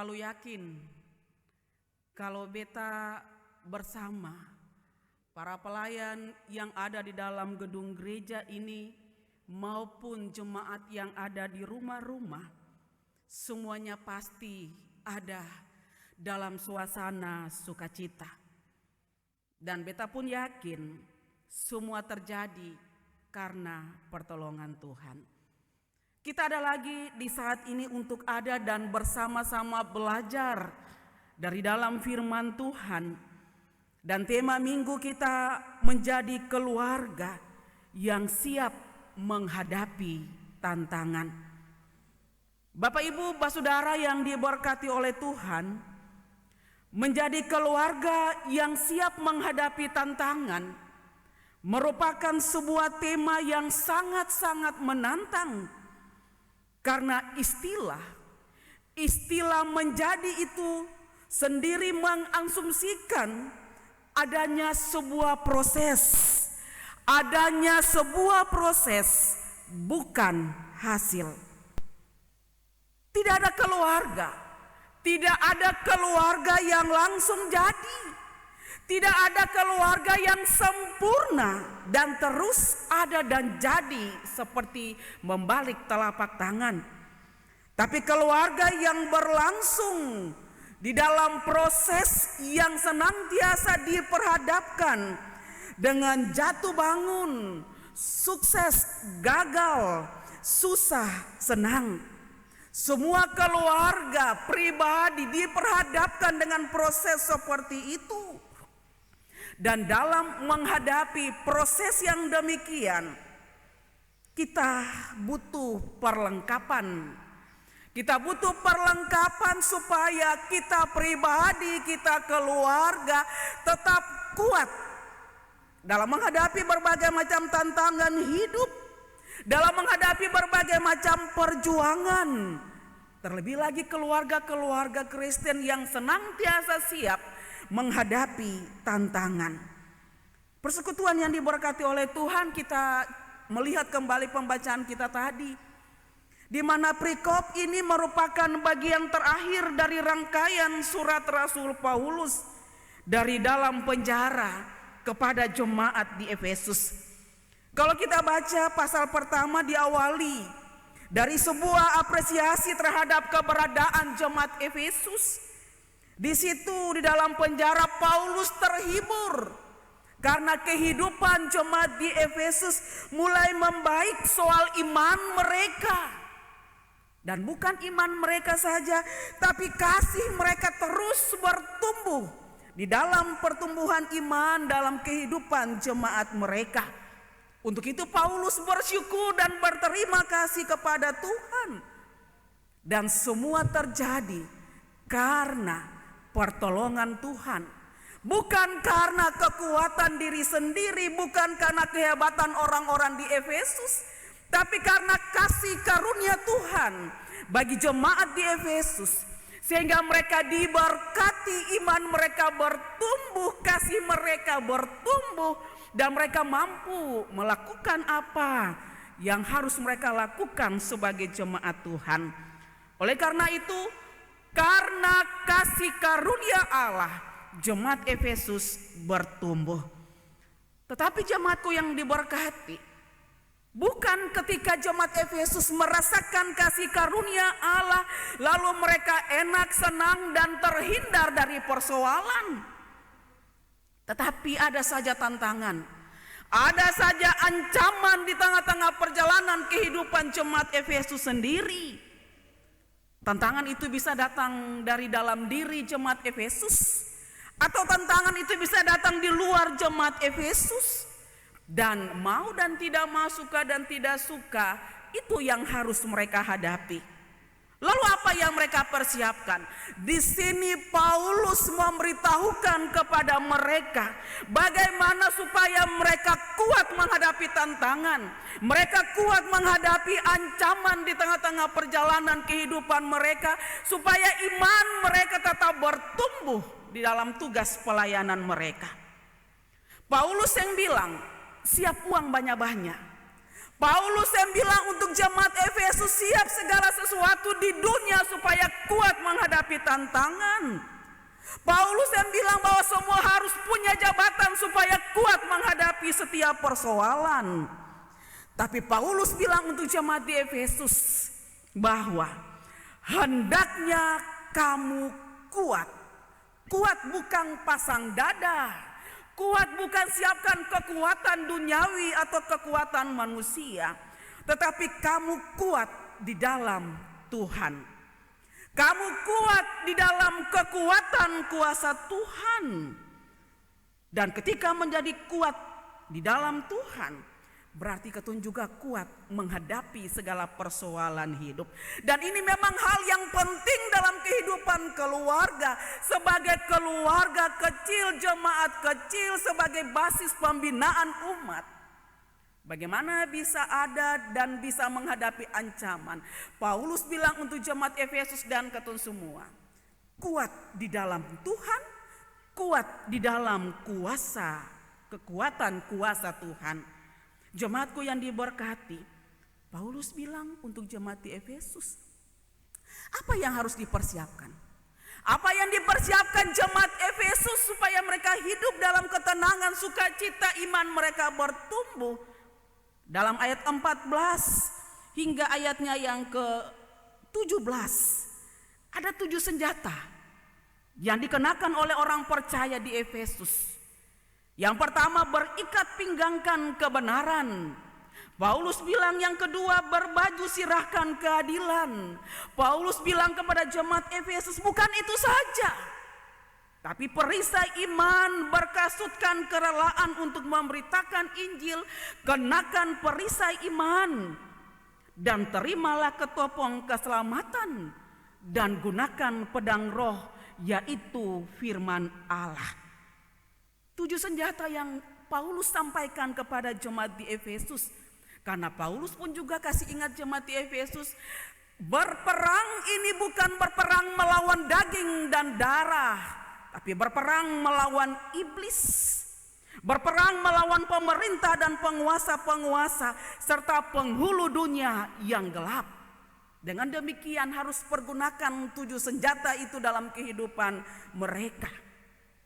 selalu yakin kalau beta bersama para pelayan yang ada di dalam gedung gereja ini maupun jemaat yang ada di rumah-rumah, semuanya pasti ada dalam suasana sukacita. Dan beta pun yakin semua terjadi karena pertolongan Tuhan. Kita ada lagi di saat ini untuk ada dan bersama-sama belajar dari dalam firman Tuhan. Dan tema minggu kita menjadi keluarga yang siap menghadapi tantangan. Bapak Ibu, saudara yang diberkati oleh Tuhan, menjadi keluarga yang siap menghadapi tantangan merupakan sebuah tema yang sangat-sangat menantang. Karena istilah menjadi itu sendiri mengasumsikan adanya sebuah proses, bukan hasil. Tidak ada keluarga yang langsung jadi. Tidak ada keluarga yang sempurna dan terus ada dan jadi seperti membalik telapak tangan. Tapi keluarga yang berlangsung di dalam proses yang senantiasa diperhadapkan dengan jatuh bangun, sukses, gagal, susah, senang. Semua keluarga pribadi diperhadapkan dengan proses seperti itu. Dan dalam menghadapi proses yang demikian, kita butuh perlengkapan. Kita butuh perlengkapan supaya kita pribadi, kita keluarga tetap kuat dalam menghadapi berbagai macam tantangan hidup, dalam menghadapi berbagai macam perjuangan. Terlebih lagi keluarga-keluarga Kristen yang senantiasa siap menghadapi tantangan. Persekutuan yang diberkati oleh Tuhan, kita melihat kembali pembacaan kita tadi, di mana perikop ini merupakan bagian terakhir dari rangkaian surat Rasul Paulus dari dalam penjara kepada jemaat di Efesus. Kalau kita baca pasal pertama diawali dari sebuah apresiasi terhadap keberadaan jemaat Efesus. Di situ di dalam penjara Paulus terhibur karena kehidupan jemaat di Efesus mulai membaik soal iman mereka. Dan bukan iman mereka saja, tapi kasih mereka terus bertumbuh di dalam pertumbuhan iman dalam kehidupan jemaat mereka. Untuk itu Paulus bersyukur dan berterima kasih kepada Tuhan. Dan semua terjadi karena pertolongan Tuhan, bukan karena kekuatan diri sendiri, bukan karena kehebatan orang-orang di Efesus, tapi karena kasih karunia Tuhan bagi jemaat di Efesus, sehingga mereka diberkati, iman mereka bertumbuh, kasih mereka bertumbuh, dan mereka mampu melakukan apa yang harus mereka lakukan sebagai jemaat Tuhan. Oleh karena itu, karena kasih karunia Allah, jemaat Efesus bertumbuh. Tetapi jemaatku yang diberkati, bukan ketika jemaat Efesus merasakan kasih karunia Allah, lalu mereka enak, senang, dan terhindar dari persoalan. Tetapi ada saja tantangan, ada saja ancaman di tengah-tengah perjalanan kehidupan jemaat Efesus sendiri. Tantangan itu bisa datang dari dalam diri jemaat Efesus, atau tantangan itu bisa datang di luar jemaat Efesus. Dan mau dan tidak mau, suka dan tidak suka, itu yang harus mereka hadapi. Lalu apa yang mereka persiapkan? Di sini Paulus memberitahukan kepada mereka bagaimana supaya mereka kuat menghadapi tantangan, mereka kuat menghadapi ancaman di tengah-tengah perjalanan kehidupan mereka, supaya iman mereka tetap bertumbuh di dalam tugas pelayanan mereka. Paulus yang bilang, siap uang banyak-banyak. Paulus yang bilang untuk jemaat Efesus, siap segala sesuatu di dunia supaya kuat menghadapi tantangan. Paulus yang bilang bahwa semua harus punya jabatan supaya kuat menghadapi setiap persoalan. Tapi Paulus bilang untuk jemaat di Efesus bahwa hendaknya kamu kuat. Kuat bukan pasang dada. Kuat bukan siapkan kekuatan duniawi atau kekuatan manusia. Tetapi kamu kuat di dalam Tuhan. Kamu kuat di dalam kekuatan kuasa Tuhan. Dan ketika menjadi kuat di dalam Tuhan, berarti ketun juga kuat menghadapi segala persoalan hidup. Dan ini memang hal yang penting dalam kehidupan keluarga. Sebagai keluarga kecil, jemaat kecil, sebagai basis pembinaan umat. Bagaimana bisa ada dan bisa menghadapi ancaman? Paulus bilang untuk jemaat Efesus dan ketun semua, kuat di dalam Tuhan, kuat di dalam kuasa, kekuatan kuasa Tuhan. Jemaatku yang diberkati, Paulus bilang untuk jemaat di Efesus, apa yang harus dipersiapkan? Apa yang dipersiapkan jemaat Efesus supaya mereka hidup dalam ketenangan, sukacita, iman mereka bertumbuh? Dalam ayat 14 hingga ayatnya yang ke-17, ada 7 senjata yang dikenakan oleh orang percaya di Efesus. Yang pertama, berikat pinggangkan kebenaran. Paulus bilang yang kedua, berbaju sirahkan keadilan. Paulus bilang kepada jemaat Efesus, bukan itu saja, tapi perisai iman, berkasutkan kerelaan untuk memberitakan Injil, kenakan perisai iman, dan terimalah ketopong keselamatan, dan gunakan pedang roh, yaitu firman Allah. 7 senjata yang Paulus sampaikan kepada jemaat di Efesus. Karena Paulus pun juga kasih ingat jemaat di Efesus, berperang ini bukan berperang melawan daging dan darah, tapi berperang melawan iblis. Berperang melawan pemerintah dan penguasa-penguasa serta penghulu dunia yang gelap. Dengan demikian harus pergunakan 7 senjata itu dalam kehidupan mereka.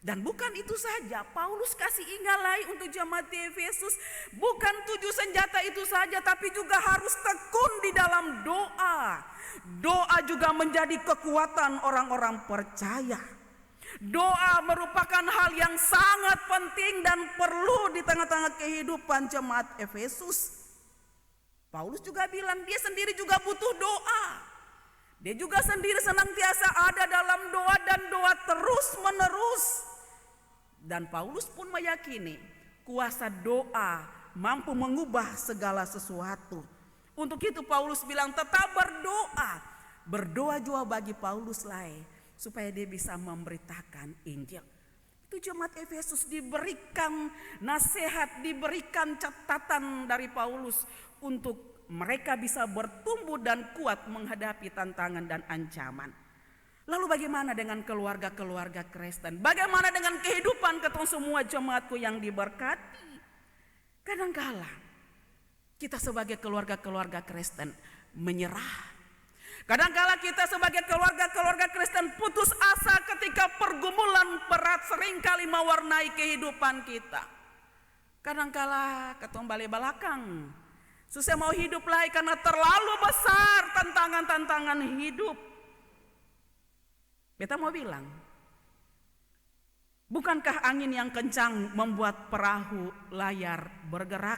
Dan bukan itu saja, Paulus kasih ingat lagi untuk jemaat di Efesus, bukan 7 senjata itu saja, tapi juga harus tekun di dalam doa. Doa juga menjadi kekuatan orang-orang percaya. Doa merupakan hal yang sangat penting dan perlu di tengah-tengah kehidupan jemaat Efesus. Paulus juga bilang dia sendiri juga butuh doa. Dia juga sendiri senantiasa ada dalam doa dan doa terus menerus. Dan Paulus pun meyakini kuasa doa mampu mengubah segala sesuatu. Untuk itu Paulus bilang tetap berdoa. Berdoa juga bagi Paulus lain supaya dia bisa memberitakan Injil. Itu jemaat Efesus diberikan nasihat, diberikan catatan dari Paulus untuk mereka bisa bertumbuh dan kuat menghadapi tantangan dan ancaman. Lalu bagaimana dengan keluarga-keluarga Kristen? Bagaimana dengan kehidupan ketemu semua jemaatku yang diberkati? Kadangkala kita sebagai keluarga-keluarga Kristen menyerah. Kadangkala kita sebagai keluarga-keluarga Kristen putus asa ketika pergumulan berat seringkali mewarnai kehidupan kita. Kadangkala ketemu balik belakang. Susah mau hidup lagi karena terlalu besar tantangan-tantangan hidup. Beta mau bilang, bukankah angin yang kencang membuat perahu layar bergerak?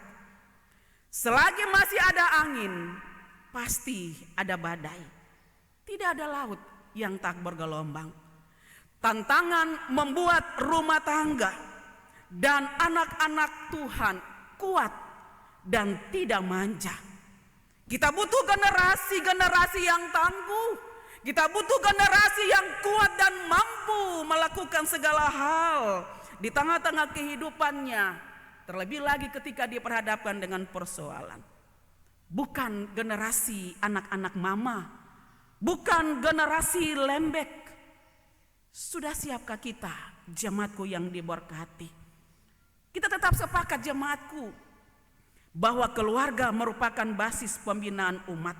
Selagi masih ada angin, pasti ada badai. Tidak ada laut yang tak bergelombang. Tantangan membuat rumah tangga dan anak-anak Tuhan kuat dan tidak manja. Kita butuh generasi-generasi yang tangguh. Kita butuh generasi yang kuat dan mampu melakukan segala hal di tengah-tengah kehidupannya. Terlebih lagi ketika diperhadapkan dengan persoalan. Bukan generasi anak-anak mama. Bukan generasi lembek. Sudah siapkah kita, jemaatku yang diberkati? Kita tetap sepakat jemaatku bahwa keluarga merupakan basis pembinaan umat.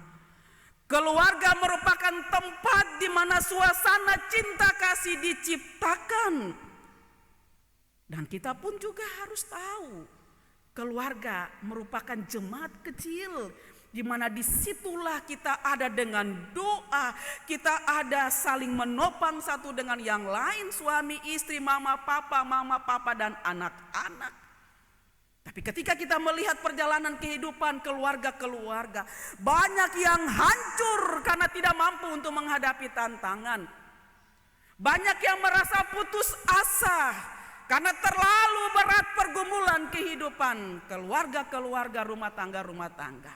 Keluarga merupakan tempat di mana suasana cinta kasih diciptakan. Dan kita pun juga harus tahu, keluarga merupakan jemaat kecil, di mana disitulah kita ada dengan doa, kita ada saling menopang satu dengan yang lain, suami istri, mama papa dan anak-anak. Tapi ketika kita melihat perjalanan kehidupan keluarga-keluarga, banyak yang hancur karena tidak mampu untuk menghadapi tantangan. Banyak yang merasa putus asa karena terlalu berat pergumulan kehidupan keluarga-keluarga, rumah tangga.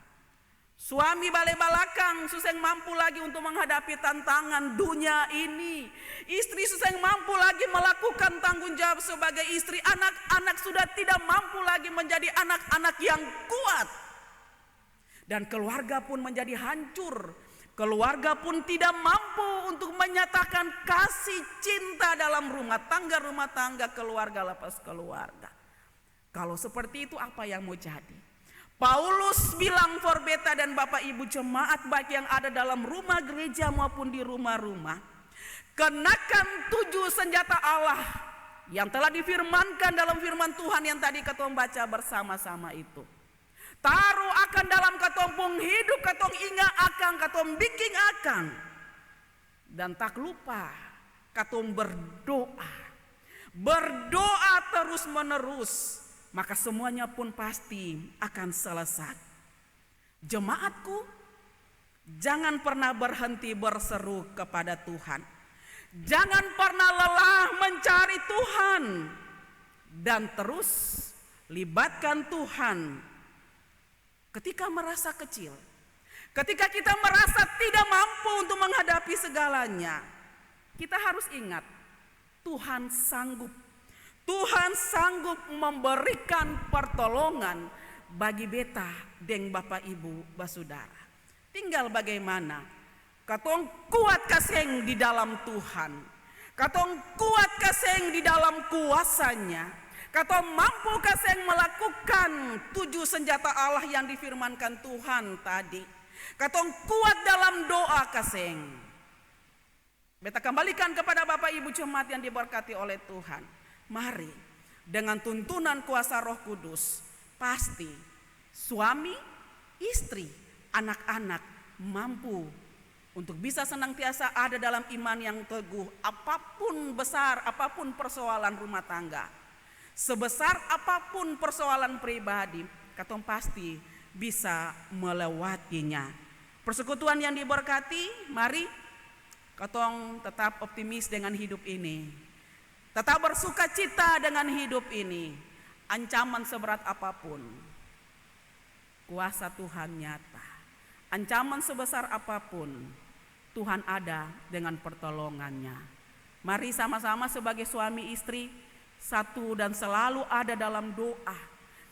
Suami bale-balakang suseng mampu lagi untuk menghadapi tantangan dunia ini. Istri suseng mampu lagi melakukan tanggung jawab sebagai istri. Anak-anak sudah tidak mampu lagi menjadi anak-anak yang kuat. Dan keluarga pun menjadi hancur. Keluarga pun tidak mampu untuk menyatakan kasih cinta dalam rumah tangga, keluarga lepas keluarga. Kalau seperti itu apa yang mau jadi? Paulus bilang for beta dan Bapak Ibu jemaat baik yang ada dalam rumah gereja maupun di rumah-rumah, kenakan 7 senjata Allah yang telah difirmankan dalam firman Tuhan yang tadi ketong baca bersama-sama itu. Taruh akan dalam ketong pung hidup, ketong ingat akan, ketong bikin akan. Dan tak lupa ketong berdoa. Berdoa terus menerus, maka semuanya pun pasti akan selesai. Jemaatku, jangan pernah berhenti berseru kepada Tuhan. Jangan pernah lelah mencari Tuhan. Dan terus libatkan Tuhan ketika merasa kecil. Ketika kita merasa tidak mampu untuk menghadapi segalanya, kita harus ingat Tuhan sanggup. Tuhan sanggup memberikan pertolongan bagi beta deng Bapak Ibu basudara. Tinggal bagaimana katong kuat kaseng di dalam Tuhan. Katong kuat kaseng di dalam kuasanya. Katong mampu kaseng melakukan 7 senjata Allah yang difirmankan Tuhan tadi. Katong kuat dalam doa kaseng. Beta kembalikan kepada Bapak Ibu jemaat yang diberkati oleh Tuhan. Mari dengan tuntunan kuasa Roh Kudus, pasti suami, istri, anak-anak mampu untuk bisa senantiasa ada dalam iman yang teguh. Apapun besar, apapun persoalan rumah tangga, sebesar apapun persoalan pribadi, katong pasti bisa melewatinya. Persekutuan yang diberkati, mari katong tetap optimis dengan hidup ini. Tetap bersuka cita dengan hidup ini. Ancaman seberat apapun, kuasa Tuhan nyata. Ancaman sebesar apapun, Tuhan ada dengan pertolongannya. Mari sama-sama sebagai suami istri satu dan selalu ada dalam doa.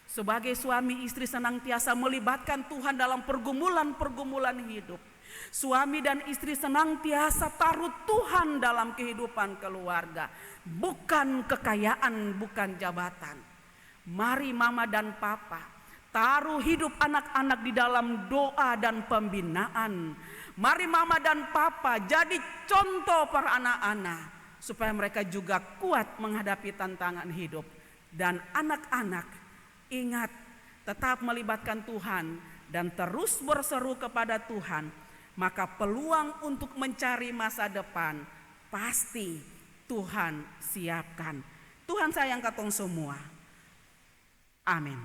Sebagai suami istri senantiasa melibatkan Tuhan dalam pergumulan-pergumulan hidup. Suami dan istri senantiasa taruh Tuhan dalam kehidupan keluarga. Bukan kekayaan, bukan jabatan. Mari mama dan papa taruh hidup anak-anak di dalam doa dan pembinaan. Mari mama dan papa jadi contoh para anak-anak, supaya mereka juga kuat menghadapi tantangan hidup. Dan anak-anak ingat tetap melibatkan Tuhan dan terus berseru kepada Tuhan. Maka peluang untuk mencari masa depan pasti Tuhan siapkan. Tuhan sayang katong semua. Amin.